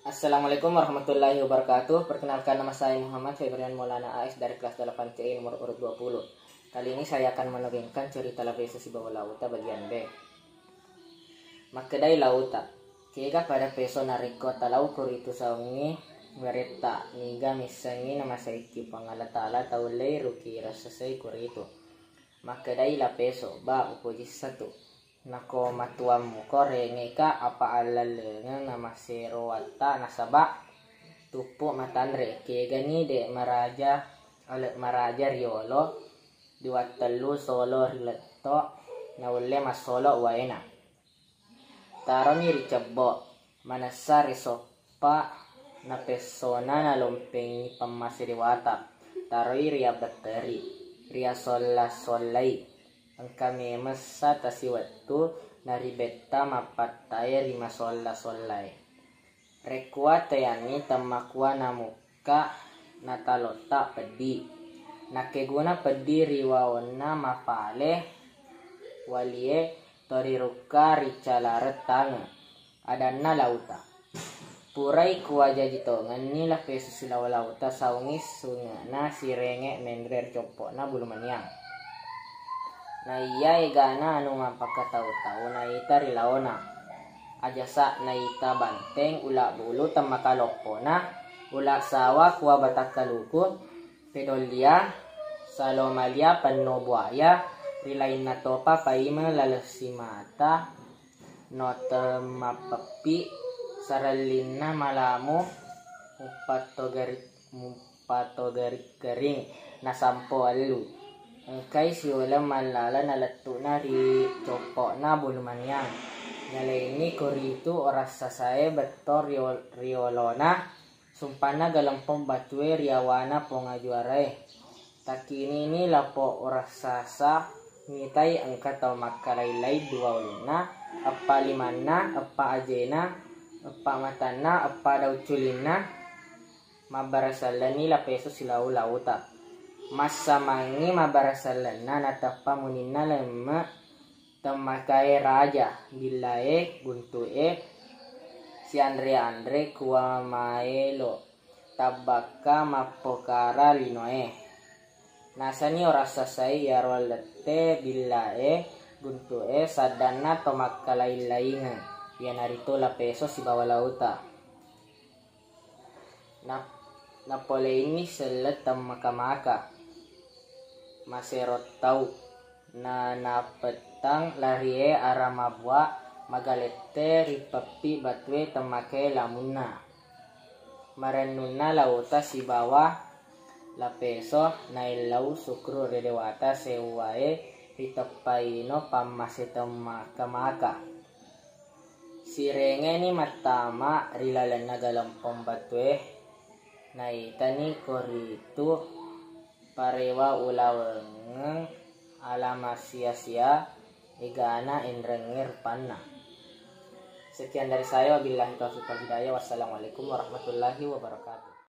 Assalamualaikum warahmatullahi wabarakatuh. Perkenalkan, nama saya Muhammad Febrian Maulana AS dari kelas 8C nomor urut 20. Kali ini saya akan menogengkan cerita Labeso si bawah lauta bagian B. Makadai lauta. Kega pada peso nariko talau kuritu saungi mereta niga misangi nama saiki pangalatala taulay ruki rasasay kuritu. Makadai la peso ba upuji satu. Nako matuamu ko rengeka apa alalenga nama serowata nasaba tupu matanre kegani de maraja riolo diwatalu solo riletto na ulle masolo waena taroni ricabbo manasa risopa na persona na lompengi pamasiriwata taroi ria batteri ria solla sollai ang kami masa tasiwatu naribetta mapatay rima solla sollay. Rekwa tayani tamakwa na muka natalota pedi. Nakeguna pedi riwaon na mapale walie toriruka ricalaret tanga. Adan na lauta. Puray kuwa jajitongan nila peso sila lauta saungis sunga na sirenge mendrer copo na bulumanyang. Na iya igana anu mapagkataw-taw na ita rilaona. Ajasa na ita banteng ula bulu tamakalokpo na ula sawa kuwa batak kaluko pedolya salomalya panobuaya rilain na topa paima lalasimata no temapapi saralin na malamu mupatogarik garing na sampo alu. Kay siwala malala nalatu na ri copo na bulumanyang. Nalaini korito oras sasae beto riolona. Sumpana galampong batwe riawana pongajuaray. Takini ni lapo oras sasa ngitay ang kataw makalaylay dua ulina. Apa limana, apa ajena, apa matana, apa daw chulina. Mabarasalan nila peso sila ulauta. Masamangi mabarasalan na natapa munina lema tamakai raja bilae guntue si Andre kuwa maelo tabaka mapokara linoe nasani orasa sai yarwalete bilae guntue sadana tomakalailainan yanarito la peso si bawah lauta napole ini selet tamakamaka maserot tau na napetang larie aramabwa magalete ripapi batwe temake lamuna marenuna lauta si bawah la peso na ilau sukru redewata sewae ritapaino pamasetemaka sirenge ni matama rilalan na galampong batwe na itani koritu parewa ulaweng alama sia-sia igana indrengir panna. Sekian dari saya, wabillahi taufiq wal hidayah. Wassalamualaikum warahmatullahi wabarakatuh.